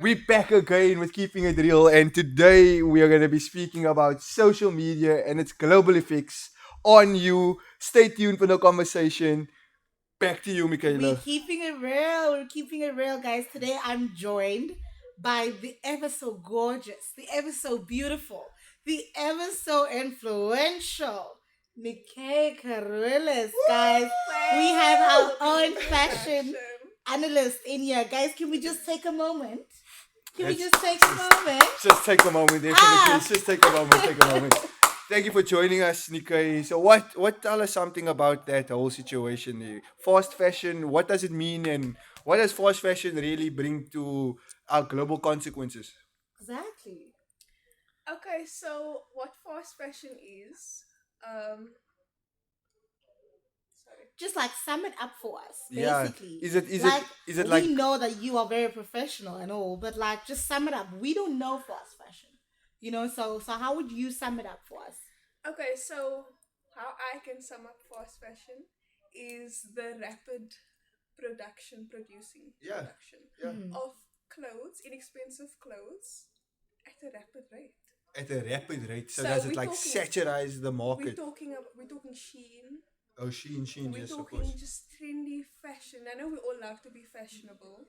We back again with keeping it real, and today we are going to be speaking about social media and its global effects on you. Stay tuned for the conversation. Back to you, We Michaela. keeping it real. We're keeping it real, guys. Today I'm joined by the ever so gorgeous, the ever so beautiful, the ever so influential Nicke guys. We have our own fashion analyst in here. Guys, can we just take a moment? Can we Let's just take a moment? just take a moment, definitely. Ah, Just take a moment. Take a moment. Thank you for joining us, Nikkei. So, what tell us something about that whole situation? Fast fashion. What does it mean, and what does fast fashion really bring to our global consequences? exactly. Okay, so what fast fashion is, um, sorry. Just like sum it up for us, Yeah. basically. Is it Like is it we like know that you are very professional and all, but like just sum it up. We don't know fast fashion, So how would you sum it up for us? Okay, so how I can sum up fast fashion is the rapid yeah, production yeah, Hmm. of clothes, inexpensive clothes, at a rapid rate. at a rapid rate? So So does it like saturize the market? we're talking Shein. Oh, Sheen, We're yes, of course. talking just trendy fashion. I know we all love to be fashionable,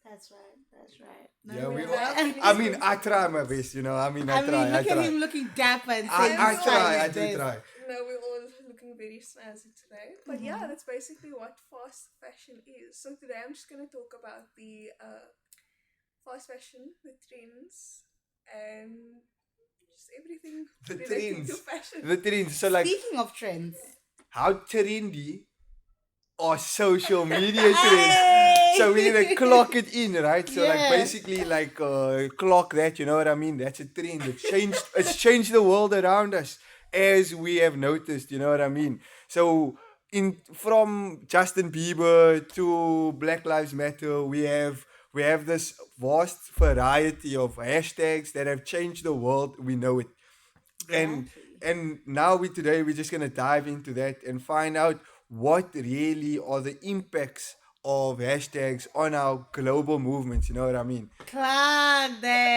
That's right. That's right. No, Yeah, and we we. love I mean, I inexpensive try my clothes. best. I mean, I I try. mean, I look at try. him looking dapper and I saying And he's we I all trying try. his I do best. try. No, we're all looking very snazzy today. But yeah, that's basically what fast fashion is. So today I'm just going to talk about the fast fashion, the trends, and just everything The relating to trends, fashion. the trends. So like, Speaking of trends, how trendy are social media trends? So we're gonna hey, clock it in, right? So like yeah, basically like clock that. You know what I mean? That's a trend. It's changed. It's changed the world around us, as we have noticed. You know what I mean? So in from Justin Bieber to Black Lives Matter, we have this vast variety of hashtags that have changed the world. We know it, and exactly. and now today we're just gonna dive into that and find out what really are the impacts of hashtags on our global movements. You know what I mean? Clock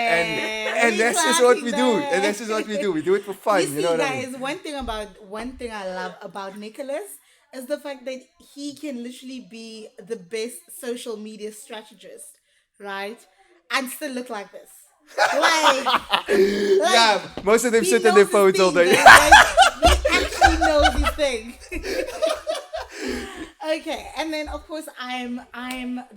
And there. and We that's just what clocking we do. And there. that's just what we do. We do it for You fun. You know see, what I mean? guys, one thing I love about Nicholas is the fact that he can literally be the best social media strategist, right? And still look like this. Like, like Yeah, most of them he sit on their knows his phones all thing, day. guys. Like he actually knows his thing. Okay, and then of course I'm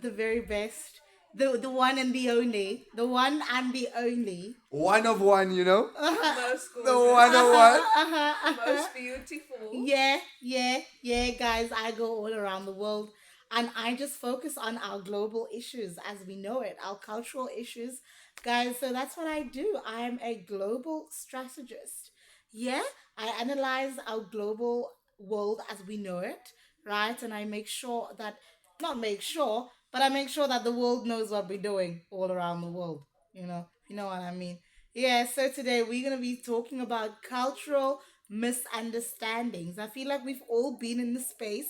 the very best, the one and the only, the one and the only. One of one, you know? Most The gorgeous, one of one. most beautiful. Yeah, guys. I go all around the world, and I just focus on our global issues as we know it, our cultural issues, guys. So that's what I do. I am a global strategist. Yeah, I analyze our global world as we know it, right? And I make sure that, not make sure, but I make sure that the world knows what we're doing all around the world. You know what I mean. Yeah, so today we're going to be talking about cultural misunderstandings. I feel like we've all been in the space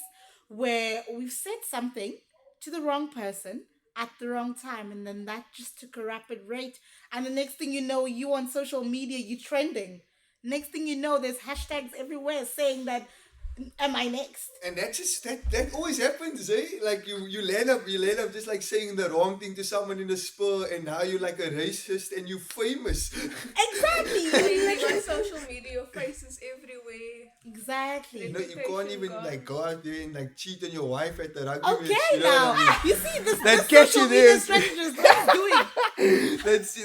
where we've said something to the wrong person at the wrong time, and then that just took a rapid rate. And the next thing you know, you on social media, you trending. Next thing you know, there's hashtags everywhere saying that, am I next? And that's just that always happens, eh? Like you land up just like saying the wrong thing to someone in a spur, and now you're like a racist and you're famous. Exactly. You Trending on literally. social media, your face is everywhere. You Exactly. know, you can't Reputation even like gone. go out there and like cheat on your wife at the rugby match. Okay, You know what I now mean? you see That this catch social you media there. strategist what is doing.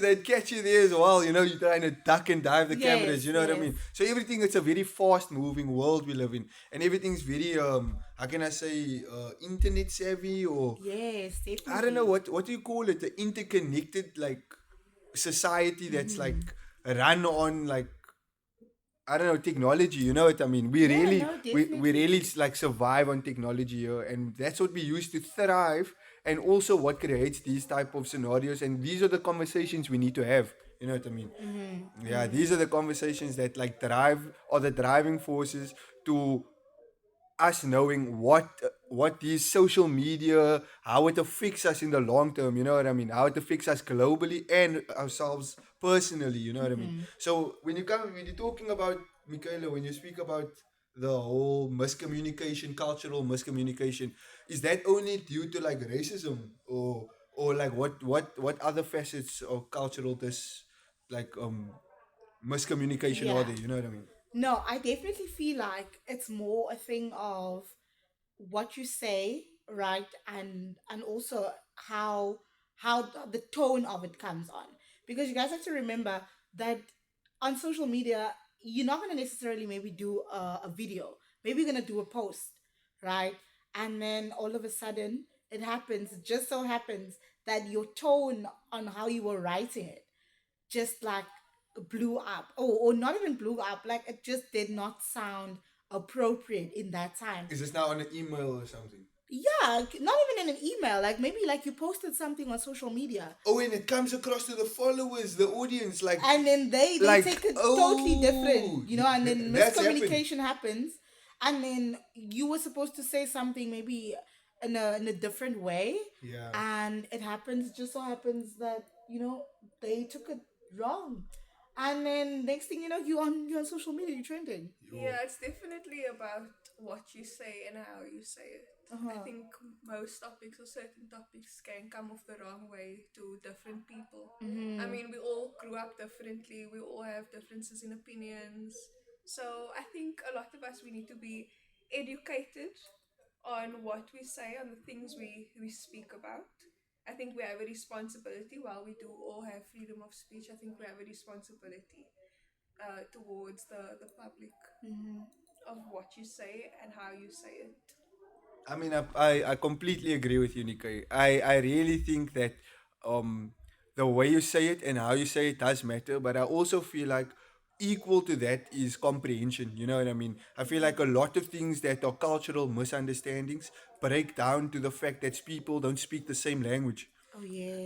That catch you there as well. You know, you're trying to duck and dive the Yes, cameras. You know what I yes, mean? So everything, it's a very fast moving world we live in, and everything's very how can I say internet savvy, or yes, I don't know definitely. what do you call it? The interconnected like society that's like Hmm. run on like I don't know technology. You know what I mean? We Yeah, really no, we really definitely. like survive on technology here, and that's what we use to thrive, and also what creates these type of scenarios. And these are the conversations we need to have. You know what I mean? Hmm. Yeah, Hmm. these are the conversations that like drive or the driving forces to us knowing what these social media, how it affects us in the long term, you know what I mean, how it affects us globally and ourselves personally, you know what I mean. So when you're talking about, Michaela, when you speak about the whole miscommunication, cultural miscommunication, is that only due to like racism, or like what other facets of cultural this, like miscommunication are Yeah. there, you know what I mean? No, I definitely feel like it's more a thing of what you say, right? And also how the tone of it comes on. Because you guys have to remember that on social media, you're not going to necessarily maybe do a video. Maybe you're going to do a post, right? And then all of a sudden it happens, just so happens that your tone on how you were writing it just like blew up. Or not even blew up, like it just did not sound appropriate in that time. Is this now on an email or something? Yeah, not even in an email, like maybe like you posted something on social media, Oh, and it comes across to the followers, the audience, and then they take like it totally different, oh, and then that's happened. miscommunication happens, and then you were supposed to say something maybe in a different way, Yeah. and it happens, just so happens that they took it wrong, and then next thing you know, you're on social media, you're trending. Yo. Yeah, it's definitely about what you say and how you say it. I Uh-huh. think most topics or certain topics can come off the wrong way to different people. I Mm-hmm. mean, we all grew up differently, we all have differences in opinions. So I think a lot of us, we need to be educated on what we say, on the things we speak about. I think we have a responsibility. While we do all have freedom of speech, I think we have a responsibility towards the public Mm-hmm. of what you say and how you say it. I mean, I completely agree with you, Nikkei. I really think that um, the way you say it and how you say it does matter, but I also feel like equal to that is comprehension. You know what I mean? I feel like a lot of things that are cultural misunderstandings break down to the fact that people don't speak the same language. Oh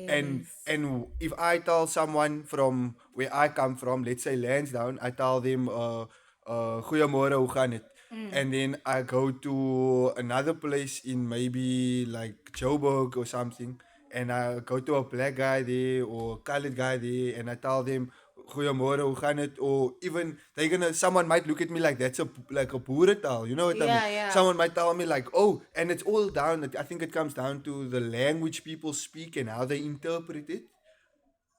and yes. and if I tell someone from where I come from, let's say Lansdowne, I tell them goeiemôre, hoe gaan het? Mm. And then I go to another place in maybe like Joburg or something, and I go to a black guy there or a colored guy there, and I tell them goeiemôre, hoe gaan het? Or even someone might look at me like that's like a boerentaal, you know what I mean? Yeah, yeah. Someone might tell me like, oh, and it's all down. I think it comes down to the language people speak and how they interpret it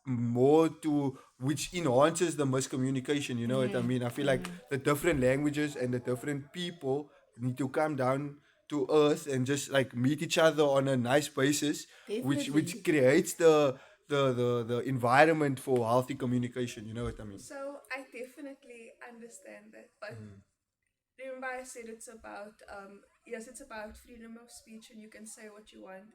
more to which enhances the miscommunication. You know what I Mm-hmm. mean? I feel like Mm-hmm. the different languages and the different people need to come down to earth and just like meet each other on a nice basis, which Definitely. creates the environment for healthy communication. You know what I mean? So I definitely understand that, but remember I said it's about yes, it's about freedom of speech and you can say what you want,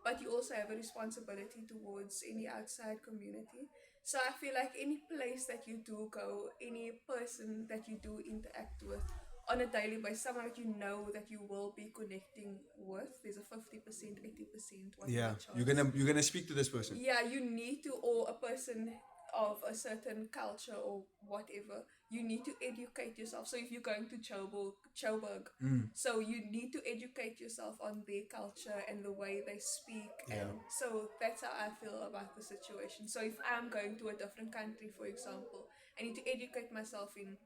but you also have a responsibility towards any outside community. So I feel like any place that you do go, any person that you do interact with on a daily basis, someone that you know that you will be connecting with, there's a 50%, 80%, Yeah, whatever chance. you're gonna speak to this person. Yeah, you need to, or a person of a certain culture or whatever, you need to educate yourself. So if you're going to Joburg, Mm, so you need to educate yourself on their culture and the way they speak. yeah. And so that's how I feel about the situation. So if I'm going to a different country, for example, I need to educate myself in,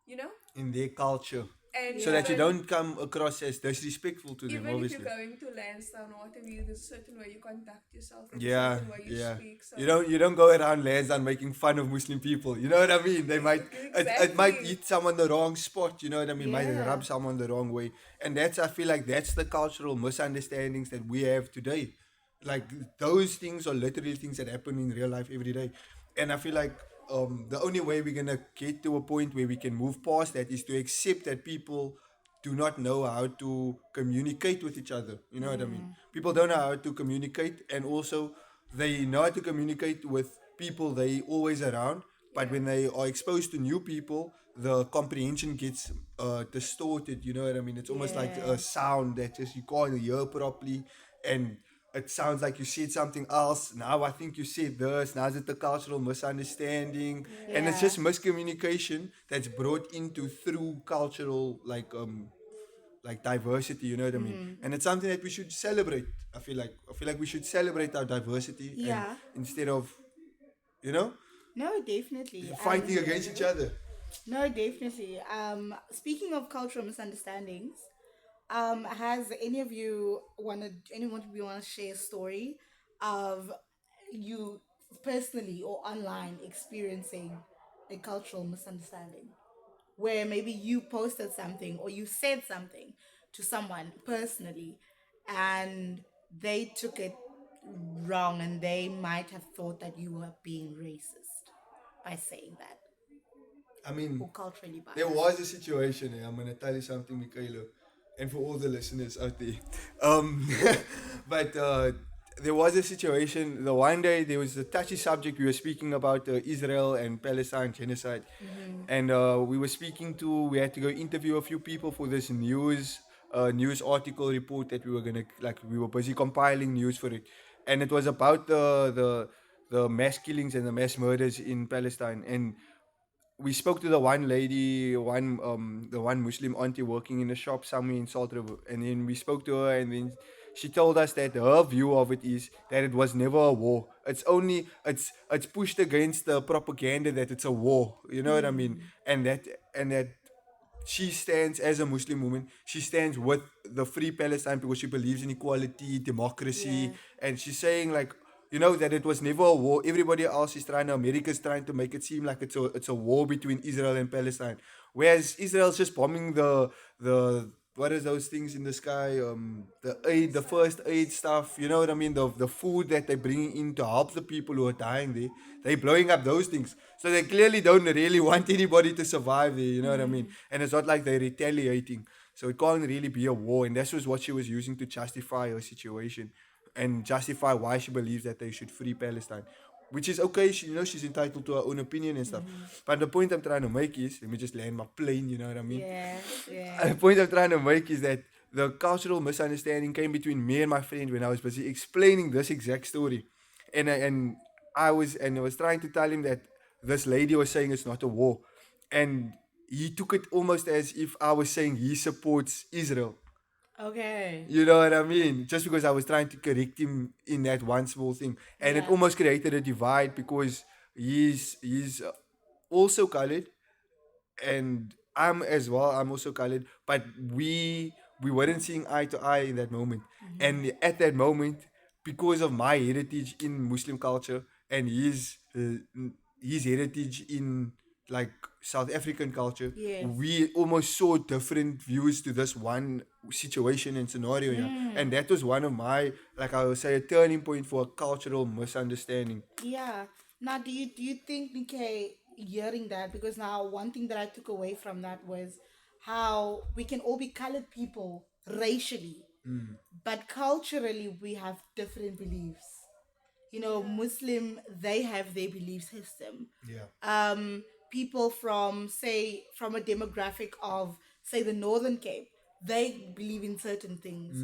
you know, In their culture, and so that you Yeah. even don't come across as disrespectful to them, even if you're obviously. going to Lansdowne or whatever, there's a certain way you conduct yourself, there's a Yeah, certain way you yeah. speak. So You don't go around Lansdowne making fun of Muslim people. You know what I mean? It might exactly. hit someone the wrong spot. You know what I mean? Might Yeah. rub someone the wrong way, and I feel like that's the cultural misunderstandings that we have today. Like those things are literally things that happen in real life every day, and I feel like the only way we're gonna get to a point where we can move past that is to accept that people do not know how to communicate with each other. You know what I mean? Mm-hmm. People don't know how to communicate, and also they know how to communicate with people they always around. But Yeah. when they are exposed to new people, the comprehension gets distorted. You know what I mean? It's almost like Yeah. a sound that just you can't hear properly, and it sounds like you said something else. Now I think you said this. Now is it a cultural misunderstanding? And it's Yeah. Yeah. just miscommunication that's brought into through cultural like like diversity, you know what I mean? Mm-hmm. And it's something that we should celebrate. I feel like we should celebrate our diversity, and Yeah. instead of, you know, No, definitely. fighting against each other. No, definitely. Speaking of cultural misunderstandings, has any of you anyone of you wanna share a story of you personally or online experiencing a cultural misunderstanding where maybe you posted something or you said something to someone personally and they took it wrong and they might have thought that you were being racist by saying that I mean, or culturally there biased. was a situation, and I'm gonna tell you something, Michaela, and for all the listeners out there. Um, but there was a situation. The one day there was a touchy subject. We were speaking about Israel and Palestine genocide, Mm-hmm. and we were speaking to. We had to go interview a few people for this news article report that we were gonna, like, we were busy compiling news for it, and it was about the mass killings and the mass murders in Palestine. And we spoke to the one lady, the one Muslim auntie working in a shop somewhere in Salt River, and then we spoke to her, and then she told us that her view of it is that it was never a war. It's pushed against the propaganda that it's a war. You know what I mean? Mm. And that she stands as a Muslim woman. She stands with the Free Palestine because she believes in equality, Yeah. democracy, and she's saying, like, that it was never a war. Everybody else is trying to, America's trying to make it seem like it's a war between Israel and Palestine, whereas Israel's just bombing the what is those things in the sky? The aid, the first aid stuff. You know what I mean? The food that they're bringing in to help the people who are dying there. They're blowing up those things. So they clearly don't really want anybody to survive there. You know what I mean? Mm. And it's not like they're retaliating. So it can't really be a war. And this was what she was using to justify her situation and justify why she believes that they should free Palestine. Which is okay, she's entitled to her own opinion and stuff. Mm-hmm. But the point I'm trying to make is, let me just land my plane, you know what I mean? Yeah. Yeah. The point I'm trying to make is that the cultural misunderstanding came between me and my friend when I was busy explaining this exact story, and I was trying to tell him that this lady was saying it's not a war, and he took it almost as if I was saying he supports Israel. Okay. You know what I mean? Just because I was trying to correct him in that one small thing, and it Yeah. almost created a divide because he's also colored, and I'm as well. I'm also colored, but we weren't seeing eye to eye in that moment. Mm-hmm. And at that moment, because of my heritage in Muslim culture and his heritage in, like, South African culture, Yes. we almost saw different views to this one situation and scenario. Yeah, Mm. and that was one of my, like, I would say, a turning point for a cultural misunderstanding. Yeah. Now, do you think, Nikkei, hearing that, because now one thing that I took away from that was how we can all be colored people racially, but culturally we have different beliefs. Muslim, they have their belief system. Yeah. People from, say, from a demographic of, say, the Northern Cape, they believe in certain things.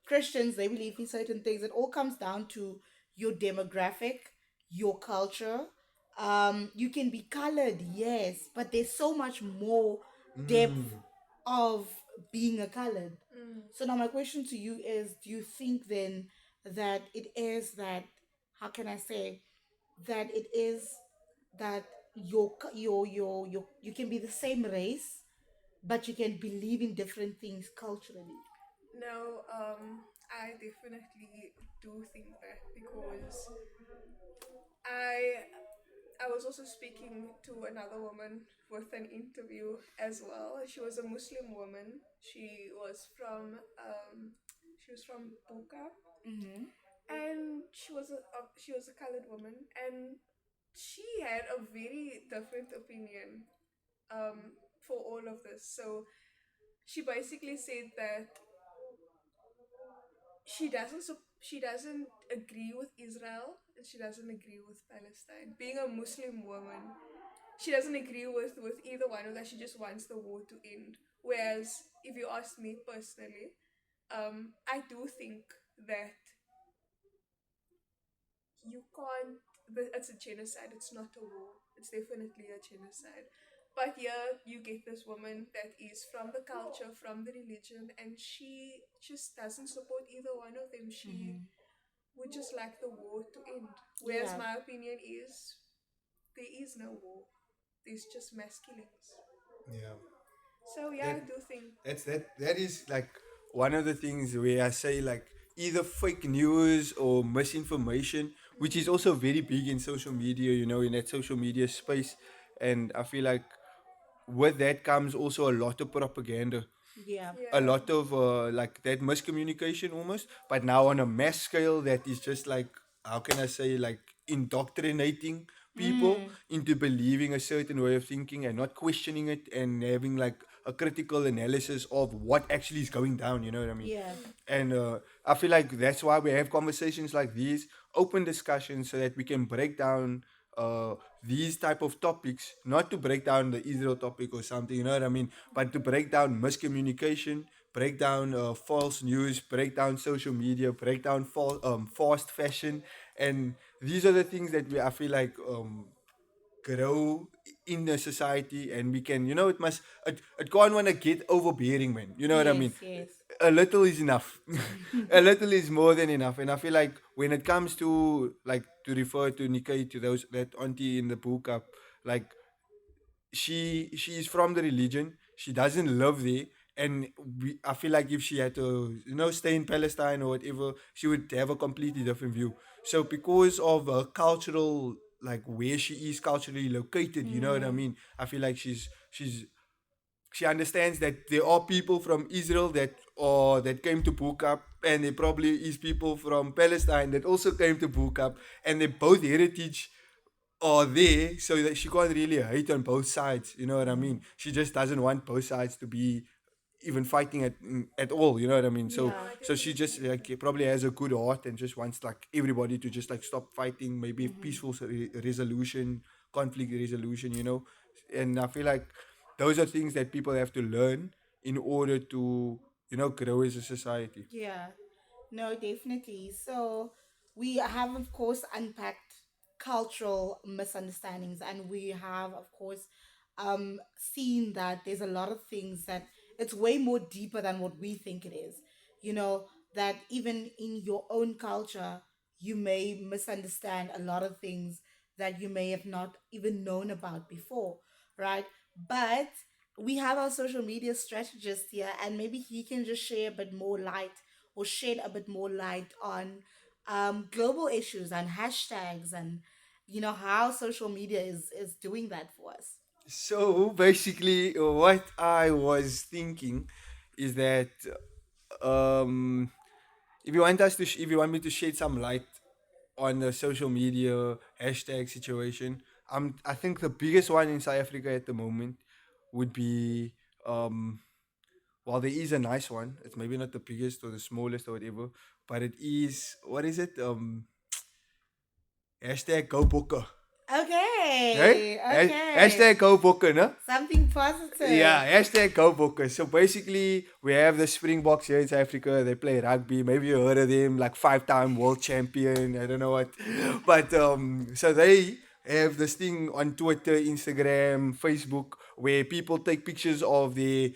Christians, they believe in certain things. It all comes down to your demographic, your culture. You can be colored, yes, but there's so much more depth of being a colored. Mm. So now my question to you is, do you think then that it is that, how can I say, that it is that you can be the same race, but you can believe in different things culturally? No, I definitely do think that because I I was also speaking to another woman with an interview as well. She was a Muslim woman. She was from Buka, Mm-hmm. and she was a colored woman, and she had a very different opinion for all of this. So she basically said that she doesn't agree with Israel and she doesn't agree with Palestine. Being a Muslim woman, she doesn't agree with either one of that. She just wants the war to end. Whereas if you ask me personally, I do think that you can't. But it's a genocide. It's not a war. It's definitely a genocide. But here you get this woman that is from the culture, from the religion, and she just doesn't support either one of them. She Mm-hmm. would just like the war to end. Whereas Yeah. my opinion is there is no war. There's just mass killings. Yeah. So yeah, That I do think. that is like one of the things where I say like either fake news or misinformation, which is also very big in social media, in that social media space. And I feel like with that comes also a lot of propaganda, Yeah. a Yeah. lot of like that miscommunication almost, but now on a mass scale that is just like, how can I say, like indoctrinating people Mm. into believing a certain way of thinking and not questioning it and having like a critical analysis of what actually is going down, you know what I mean? Yeah. And I feel like that's why we have conversations like these, open discussions, so that we can break down uh, these type of topics, not to break down the Israel topic or something, you know what I mean, but to break down miscommunication, break down false news, break down social media, break down fast fashion, and these are the things that I feel like grow in the society, and we can, it can't want to get overbearing, man, you know what I Yes. mean. Yes. A little is enough. A little is more than enough, and I feel like when it comes to like to refer to Nicke, to those that auntie in the book up, like she is from the religion, she doesn't live there, and I feel like if she had to stay in Palestine or whatever, she would have a completely different view. So because of her cultural, like where she is culturally located, you know what I Mm. mean, I feel like she understands that there are people from Israel that came to book up, and there probably is people from Palestine that also came to book up, and they both heritage are there, so that she can't really hate on both sides. You know what I Mm. mean? She just doesn't want both sides to be even fighting at all. You know what I mean? So Yeah, Yeah. I so she definitely just like agree. probably has a good heart and just wants like everybody to just like stop fighting, maybe Mm-hmm. peaceful resolution, conflict resolution. And I feel like those are things that people have to learn in order to grow as a society. Yeah. No, definitely. So we have, of course, unpacked cultural misunderstandings, and we have, of course, seen that there's a lot of things that it's way more deeper than what we think it is. You know, that even in your own culture, you may misunderstand a lot of things that you may have not even known about before, right? But we have our social media strategist here, and maybe he can just share a bit more light or shed a bit more light on global issues and hashtags and how social media is doing that for us. So basically, what I was thinking is that um, if you want me to shed some light on the social media hashtag situation, I think the biggest one in South Africa at the moment would be um, well, there is a nice one. It's maybe not the biggest or the smallest or whatever, but it is, what is it? Hashtag go booker. Right? Okay, okay. Hashtag go booker, no? Something positive. Yeah, hashtag go Bokkers. So basically, we have the Springboks here in South Africa. They play rugby. Maybe you heard of them, like five-time world champion. I don't know what, but so they have this thing on Twitter, Instagram, Facebook, where people take pictures of their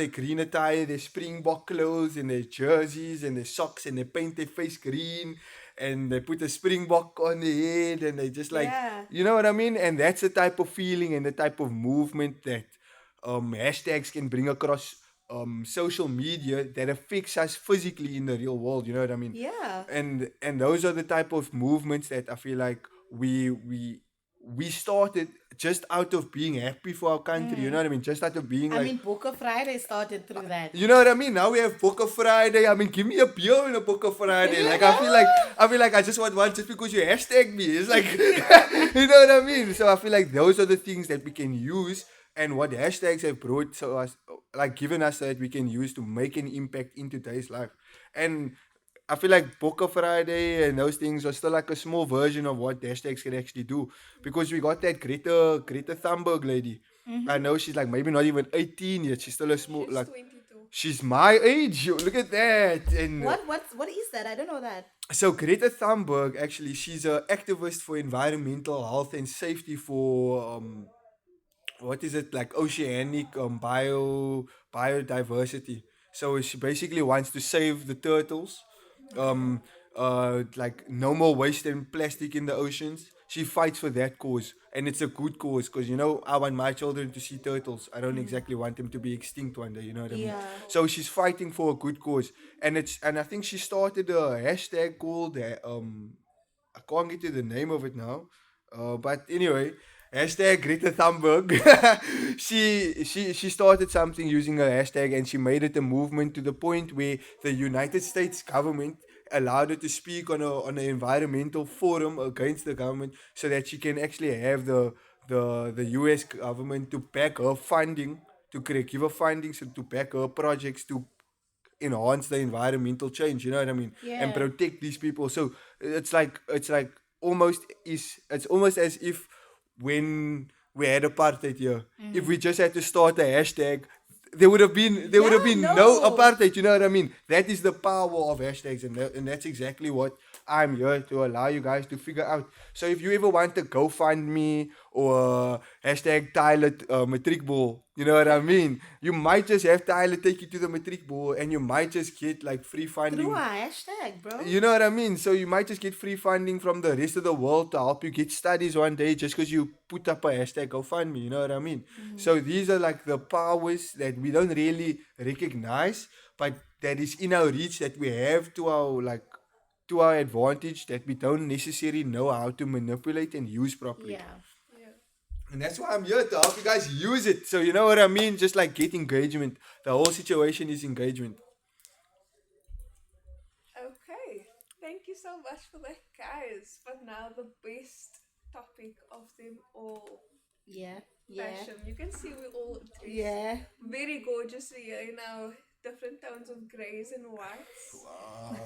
green attire, their Springbok clothes, and their jerseys and their socks, and they paint their face green, and they put a Springbok on their head, and they just like, Yeah. you know what I mean? And that's the type of feeling and the type of movement that hashtags can bring across social media that affects us physically in the real world. You know what I mean? Yeah. And those are the type of movements that I feel like we started just out of being happy for our country. You know Mm. what I mean? Just out of being I like, mean, Booker Friday started through that. you know what I mean? Now we have Book Friday. I mean, give me a beer in a Book Friday. You Like know? I feel like I just want one just because you hashtag me. It's like you know what I mean? So I feel like those are the things that we can use, and what hashtags have brought so us, like given us, that we can use to make an impact in today's life. And I feel like Book Friday and those things are still like a small version of what hashtags can actually do, because we got that Greta Thunberg lady. I Mm-hmm. know she's like maybe not even 18 yet. She's still a small, She's like, 22. she's my age. Yo, look at that. And What is that? I don't know that. so Greta Thunberg, actually, she's an activist for environmental health and safety what is it, like oceanic biodiversity. So she basically wants to save the turtles, um like no more waste and plastic in the oceans. She fights for that cause, and it's a good cause, because I want my children to see turtles. I don't exactly want them to be extinct one day, you know what I mean? Yeah. So she's fighting for a good cause, and I think she started a hashtag called I can't get to the name of it now. But anyway, hashtag Greta Thunberg. She started something using a hashtag, and she made it a movement to the point where the United States government allowed her to speak on an environmental forum against the government, so that she can actually have the US government to back her funding, to give her funding, so to back her projects, to enhance the environmental change, you know what I mean, and Yeah. protect these people. So it's like it's almost as if when we had apartheid here, if we just had to start a hashtag, there would have Yeah, been no no. apartheid, you know what I mean? That is the power of hashtags, and that's exactly what I'm here to allow you guys to figure out. So if you ever want to GoFundMe or hashtag Tyler matric ball, you know what I mean? You might just have Tyler take you to the matric ball, and you might just get like free Through a funding. hashtag, bro. You know what I mean? So you might just get free funding from the rest of the world to help you get studies one day, just because you put up a hashtag GoFundMe. You know what I mean? So these are like the powers that we don't really recognize, but that is in our reach, that we have to our advantage, that we don't necessarily know how to manipulate and use properly. Yeah. Yeah. And that's why I'm here to help you guys use it. So you know what I mean? Just like get engagement. The whole situation is engagement. Okay. Thank you so much for that, guys. But now the best topic of them all, Yeah. Yeah. fashion. You can see we all dress Yeah. very gorgeously here in our different tones of greys and whites. Wow.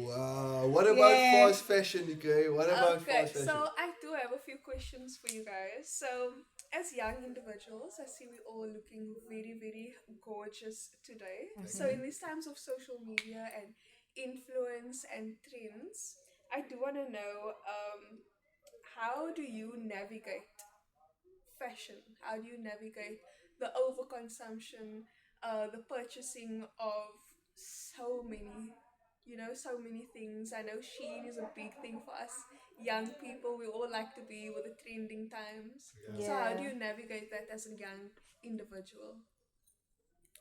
Wow. What about Yeah. fast fashion, okay? What about Okay, fast fashion? so I do have a few questions for you guys. So, as young individuals, I see we all looking very, very gorgeous today. So, in these times of social media and influence and trends, I do want to know, how do you navigate fashion? How do you navigate the overconsumption, the purchasing of so many, so many things? I know Shein is a big thing for us young people. We all like to be with the trending times. So, Yeah. how do Yeah. you navigate that as a young individual?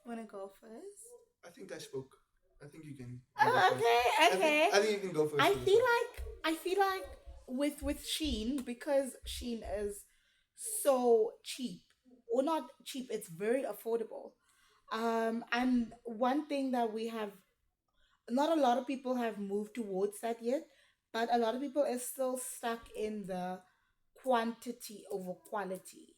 Wanna go first? I think I spoke. I think you go Oh, first. okay, I think okay. I think you can go first I for this feel one. like I feel like with Sheen, because Sheen is so cheap, or not cheap, it's very affordable. And one thing that we have, not a lot of people have moved towards that yet, but a lot of people are still stuck in the quantity over quality,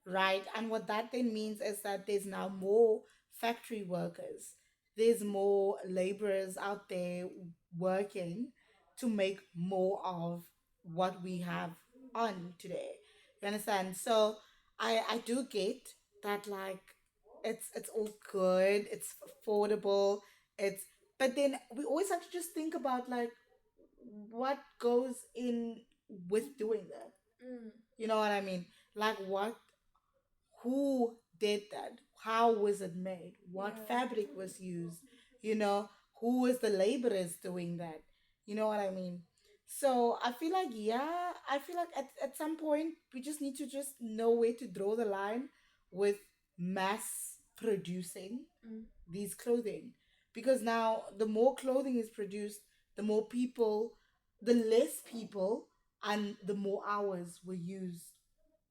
right? And what that then means is that there's now more factory workers, there's more laborers out there working to make more of what we have on today. You understand? So I do get that, like, it's all good, it's affordable, it's, but then we always have to just think about, like, what goes in with doing that. Mm, You know what I mean? Like, what, who did that? How was it made? What yeah. fabric was used? You know, who was the laborers doing that? You know what I mean? So I feel like, yeah, I feel like at some point we just need to just know where to draw the line with mass producing Mm, these clothing, because now the more clothing is produced, the more people, the less people, and the more hours were used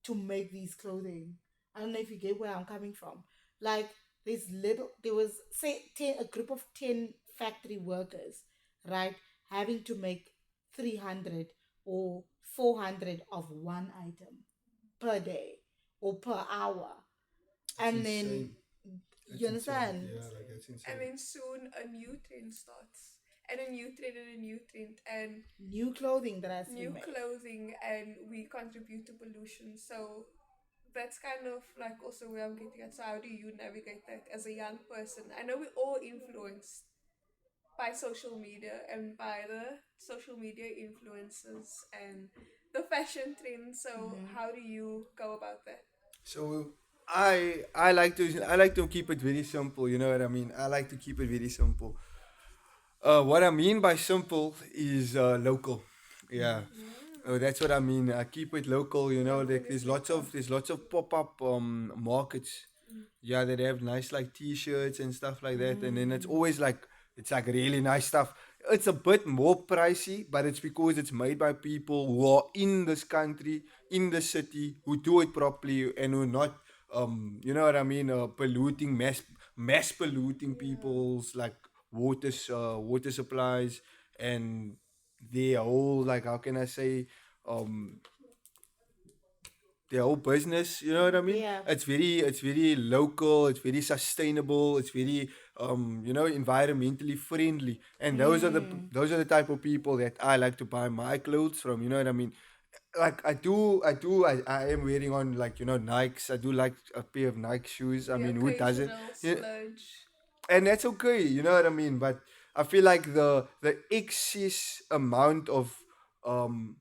to make these clothing. I don't know if you get where I'm coming from. Like, there was, say, 10, a group of 10 factory workers, right, having to make 300 or 400 of one item per day or per hour. That's And then, insane. you That's insane. understand? Yeah, like that's and insane. then soon a new trend starts, and a new trend, and a new trend, and New clothing that has to be new made. clothing, and we contribute to pollution. So that's kind of like also where I'm getting at. So how do you navigate that as a young person? I know we're all influenced by social media and by the social media influences and the fashion trends. So how do you go about that? So I like to keep it very simple. You know what I mean? I like to keep it very simple. What I mean by simple is local. Yeah. Oh, Mm, that's what I mean. I keep it local. You know, local like is there's lots better. of pop up markets. Yeah, that have nice like T-shirts and stuff like that, and then it's always like it's like really nice stuff. It's a bit more pricey, but it's because it's made by people who are in this country, in the city, who do it properly and who not you know what I mean, polluting mass polluting Yeah. people's like water supplies and their whole like how can I say um their whole business. You know what I mean? Yeah. It's very local. It's very sustainable. It's very environmentally friendly. And those are the type of people that I like to buy my clothes from. You know what I mean? Like I am wearing on like Nikes. I do like a pair of Nike shoes. I The mean, who doesn't? occasional Yeah, splurge. and that's okay. You know what I mean? But I feel like the excess amount of um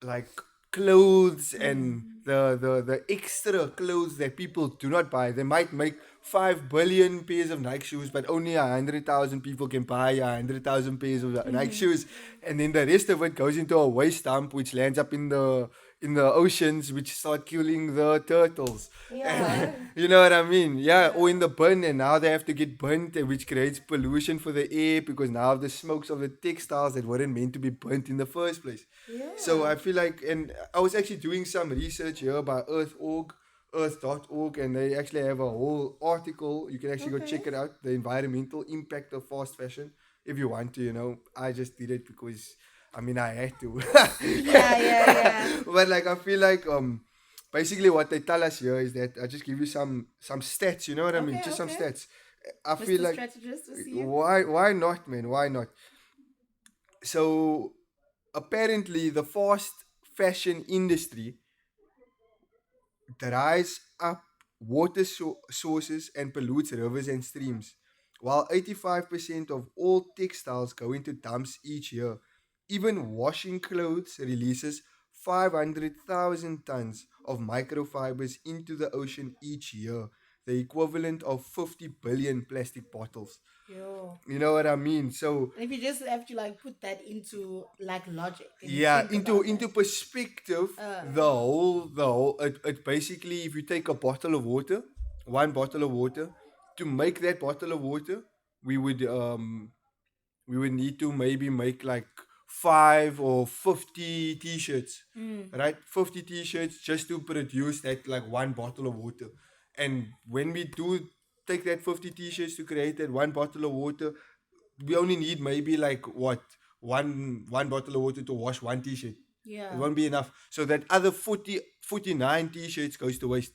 like clothes and the extra clothes that people do not buy. They might make 5 billion pairs of Nike shoes, but only 100,000 people can buy 100,000 pairs of Nike shoes, and then the rest of it goes into a waste dump, which lands up in the oceans, which start killing the turtles. And Yeah. you know what I mean? Yeah, or in Yeah. the bin, and now they have to get burnt, which creates pollution for the air because now the smokes of the textiles that weren't meant to be burnt in the first place. So Yeah. I feel like, and I was actually doing some research here by Earth.org, and they actually have a whole article. You can actually go Okay. check it out. The environmental impact of fast fashion, if you want to. I just did it because, I mean, I had to. Yeah, yeah, yeah. But like, I feel like basically what they tell us here is that I just give you some stats. You know what I mean? Okay, Just some okay. stats. I feel Mr. like Strategist, we see you. why not, man? Why not? So apparently the fast fashion industry dries up water sources and pollutes rivers and streams. While 85% of all textiles go into dumps each year, even washing clothes releases 500,000 tons of microfibers into the ocean each year, the equivalent of 50 billion plastic bottles. Yo. You know what I mean? So And if you just have to like put that into like logic and you yeah, think into about that. into perspective, Uh it basically, if you take a bottle of water, one bottle of water, to make that bottle of water, we would um we would need to maybe make like 5 or 50 t-shirts, right? 50 t-shirts just to produce that like one bottle of water. And when we do take that 50 t-shirts to create that one bottle of water, we only need maybe like what, one bottle of water to wash one t-shirt. It yeah. won't be enough. So that other 49 t-shirts goes to waste.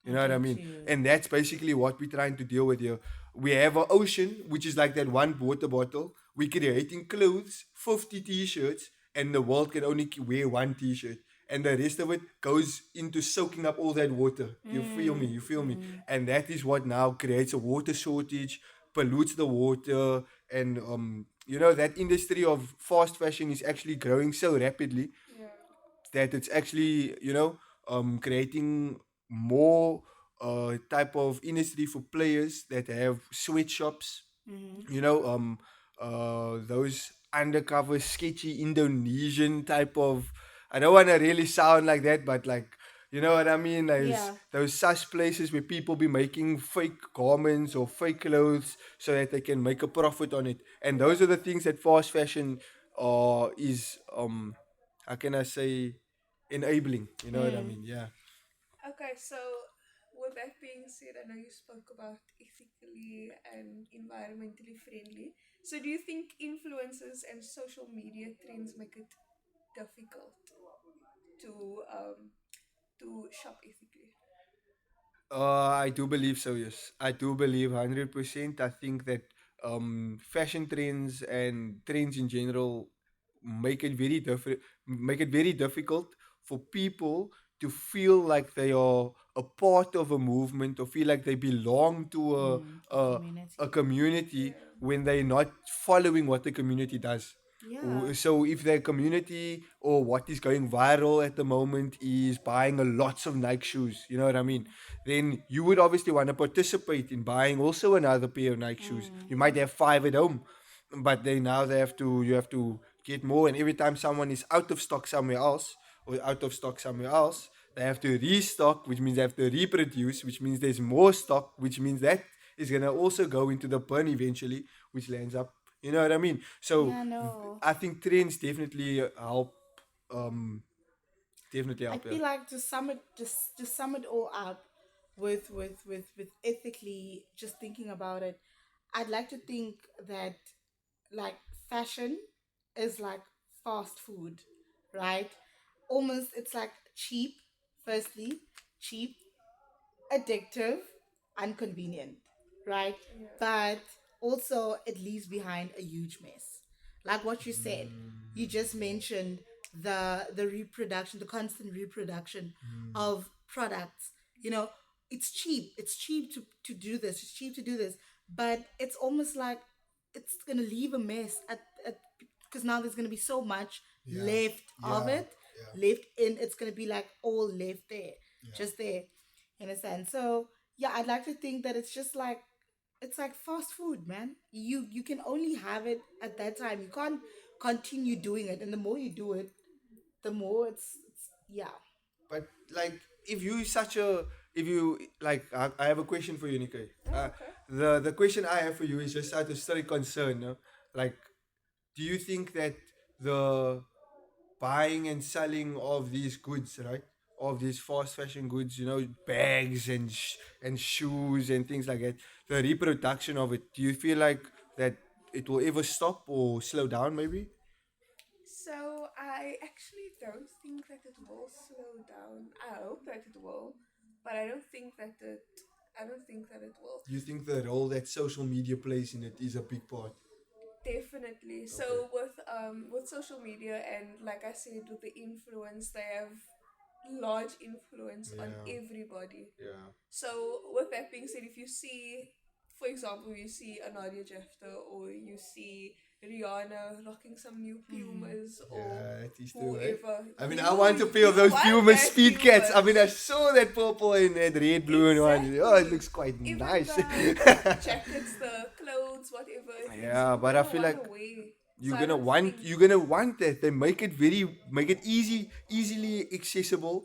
You I know what I get mean? you. And that's basically what we're trying to deal with here. We have an ocean, which is like that one water bottle. We're creating clothes, 50 t-shirts, and the world can only wear one t-shirt. And the rest of it goes into soaking up all that water. You feel me? You feel me? And that is what now creates a water shortage, pollutes the water, and that industry of fast fashion is actually growing so rapidly Yeah. that it's actually creating more type of industry for players that have sweatshops, those undercover sketchy Indonesian type of, I don't want to really sound like that, but like, you know what I mean, Yeah. those such places where people be making fake garments or fake clothes so that they can make a profit on it. And those are Yeah. the things that fast fashion is how can I say, enabling. You know what I Mm. mean? Yeah. Okay, so with that being said, I know you spoke about ethically and environmentally friendly. So do you think influencers and social media trends make it difficult to shop ethically? I do believe so. Yes, I do believe 100%. I think that fashion trends and trends in general make it very difficult for people to feel like they are a part of a movement or feel like they belong to A a community. community Yeah. when they're not following what the community does. Yeah. So if their community or what is going viral at the moment is buying a lots of Nike shoes, you know what I mean? Then you would obviously want to participate in buying also another pair of Nike shoes. You might have five at home, but they now they have to you have to get more, and every time someone is out of stock somewhere else or out of stock somewhere else, they have to restock, which means they have to reproduce, which means there's more stock, which means that is gonna also go into the bin eventually, which lands up. You know what I mean? So Yeah, no. I think trends definitely help. Um, definitely I help. Yeah. feel like to sum it all up with ethically just thinking about it, I'd like to think that like fashion is like fast food, right? Almost it's like cheap, firstly, cheap, addictive, and convenient, right? Yeah. But also it leaves behind a huge mess. Like what you said, you just mentioned the reproduction, the constant reproduction of products. You know, it's cheap. It's cheap to do this. It's cheap to do this. But it's almost like it's gonna leave a mess at because now there's gonna be so much Yeah. left of Yeah. it, Yeah. left in. It's gonna be like all left there, just there, in a sense. So yeah, I'd like to think that it's like fast food, man. You can only have it at that time. You can't continue doing it, and the more you do it, the more it's yeah. But like, if you such a, if you like, I have a question for you, Nicke. Oh, okay. The question I have for you is just out of straight concern. No? Like, do you think that the buying and selling of these goods, right? Of these fast fashion goods, you know, bags and and shoes and things like that. The reproduction of it. Do you feel like that it will ever stop or slow down? Maybe. So I actually don't think that it will slow down. I hope that it will, but I don't think that it will. Do you think the role that social media plays in it is a big part? Definitely. Okay. So with social media and like I said with the influence, they have large influence on Yeah. everybody. Yeah. So with that being said, if you see, for example, you see a Nadia Jefter or you see Rihanna rocking some new Pumas or Yeah, that is true, eh? whoever, I mean, I want a pair of you those want Puma that speed cats. I mean, I Pumas. saw that purple and that red, blue, and one. Oh, it Exactly. looks quite Even nice. the jackets, the clothes, whatever it is, Yeah, you're but I gonna feel wanna like wear. So you're I gonna don't want think, you're gonna want that. They make it easily accessible,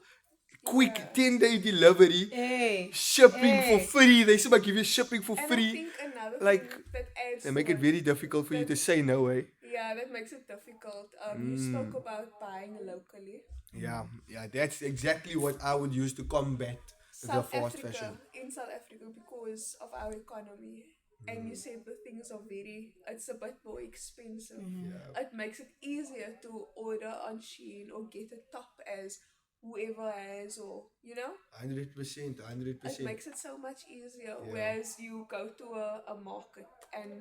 quick yeah. 10-day delivery, Hey, shipping for hey. free. They should give you shipping for And I free. think another Like, thing that they adds to make it it, very difficult for you that to say no, eh? yeah, that makes it difficult. You spoke Mm. about buying locally. Yeah, yeah, that's exactly what I would use to combat the fast fashion. In South Africa, because of our economy, and you said the things are it's a bit more expensive. Yeah, It makes it easier to order on Shein or get a top as whoever has, or 100%, it 100%. makes it so much easier. Yeah, Whereas you go to a market and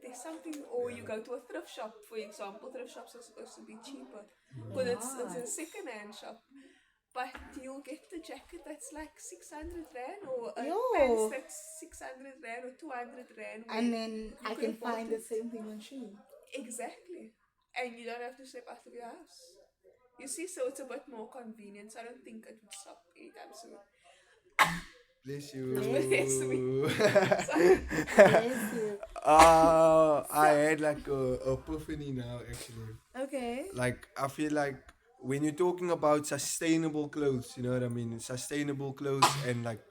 there's something, or you go to a thrift shop, for example. Thrift shops are supposed to be cheaper because They're it's a not. second-hand shop. But you'll get the jacket that's like 600 rand, or a pants Yo. that's 600 rand or 200 rand, where And then you I could can have bought find the it. same thing on Shein. Exactly. And you don't have to step out of your house. You see, so it's a bit more convenient. So I don't think it would stop anytime soon. bless Bless me. you. Sorry. Bless you. I So had like a epiphany now, actually. okay. Like, I feel like when you're talking about sustainable clothes, you know what I mean? Sustainable clothes and like,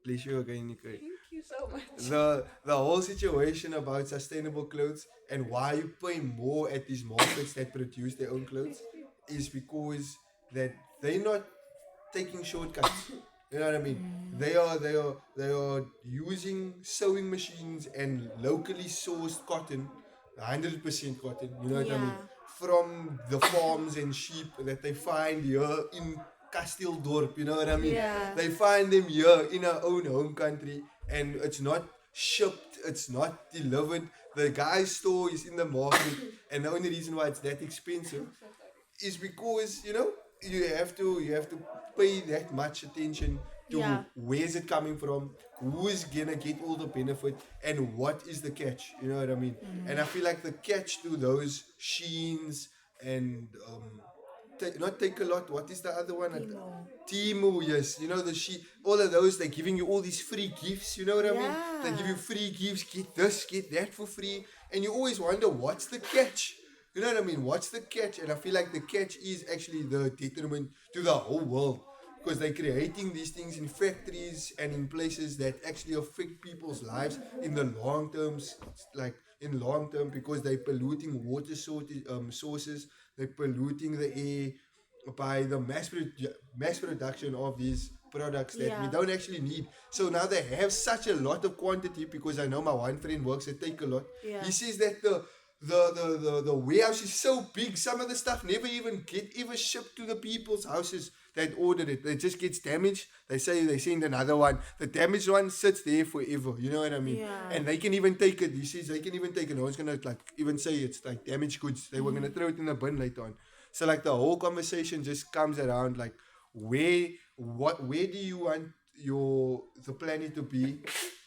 bless you again, Nico. Thank you so much. The whole situation about sustainable clothes and why you pay more at these markets that produce their own clothes is because that they're not taking shortcuts. You know what I mean? They are using sewing machines and locally sourced cotton, 100% cotton. You know what I mean? Yeah. From the farms and sheep that they find here in Kasteeldorp. You know what I mean? Yeah. They find them here in our own home country, and it's not shipped. It's not delivered. The guy's store is in the market, and the only reason why it's that expensive I'm so sorry. is because you have to pay that much attention Yeah. to where's it coming from, who's gonna get all the benefit, and what is the catch. You know what I mean? And I feel like the catch to those Sheens and not take a lot. What is the other one? Timo. Timu, yes. You know all of those. They're giving you all these free gifts. You know what I mean? They give you Yeah. free gifts. Get this, get that for free, and you always wonder what's the catch. You know what I mean? What's the catch? And I feel like the catch is actually the detriment to the whole world because they're creating these things in factories and in places that actually affect people's lives in the long terms, like in long term, because they're polluting water sources, they're polluting the air by the mass production of these products that we Yeah. don't actually need. So now they have such a lot of quantity because I know my one friend works at Take a Lot. Yeah. He says that the warehouse is so big, some of the stuff never even get ever shipped to the people's houses that ordered it. It just gets damaged. They say they send another one. The damaged one sits there forever. You know what I mean? Yeah. And they can even take it. He says they can even take it. No one's gonna like even say it's like damaged goods. They were gonna throw it in the bin later on. So like the whole conversation just comes around like where do you want the planet to be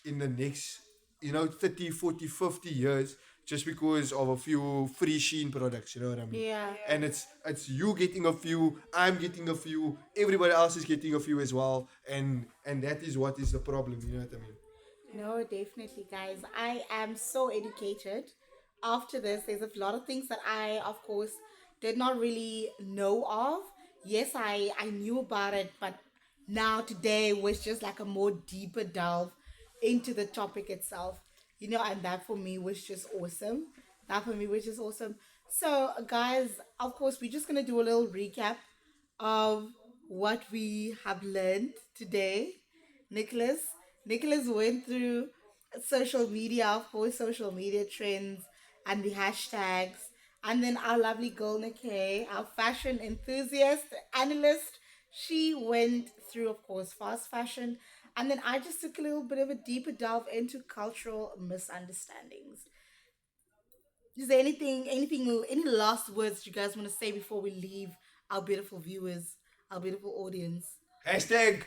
in the next 30, 40, 50 years just because of a few free Sheen products, you know what I mean? Yeah. And it's you getting a few, I'm getting a few, everybody else is getting a few as well, and that is what is the problem, you know what I mean? No, definitely, guys. I am so educated. After this, there's a lot of things that I, of course, did not really know of. Yes, I knew about it, but now today was just like a more deeper delve into the topic itself. And that for me was just awesome. That for me was just awesome. So, guys, of course, we're just gonna do a little recap of what we have learned today. Nicholas. Nicholas went through social media, of course, social media trends and the hashtags. And then our lovely girl Nicke, our fashion enthusiast, analyst, she went through, of course, fast fashion. And then I just took a little bit of a deeper delve into cultural misunderstandings. Is there any last words you guys want to say before we leave our beautiful viewers, our beautiful audience? Hashtag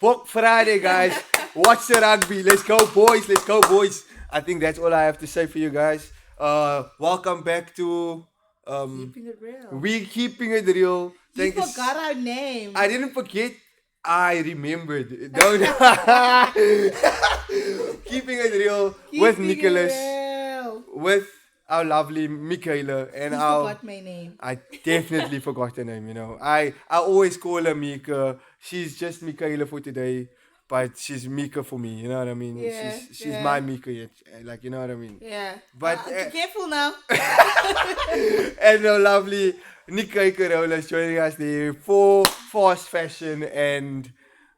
Book Friday, guys. Watch the rugby. Let's go, boys. Let's go, boys. I think that's all I have to say for you guys. Welcome back to Keeping it real. we keeping it real. You Thank forgot our name. I didn't forget. I remembered. Don't keeping it real with Keeping Nicholas, it real. with our lovely Micaela, and You our forgot my name. I definitely forgot her name, you know. I always call her Mika. She's just Michaela for today, but she's Mika for me, you know what I mean? Yeah, She's yeah. my Mika yet, like, you know what I mean? Yeah. But, Careful now. and the lovely Nicke Carola is joining us there for fast fashion and,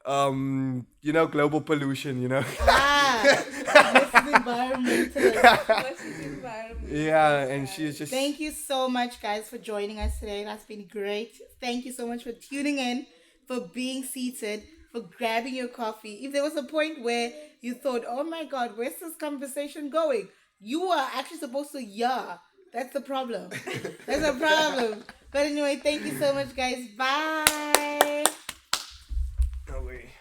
global pollution, you know? Mrs. Environmentalist. Versus environment. Yeah, and she's just... Thank you so much, guys, for joining us today. That's been great. Thank you so much for tuning in, for being seated, for grabbing your coffee. If there was a point where you thought, oh my God, where's this conversation going? You are actually supposed to, yeah. That's the problem. That's the problem. But anyway, thank you so much, guys. Bye. No way.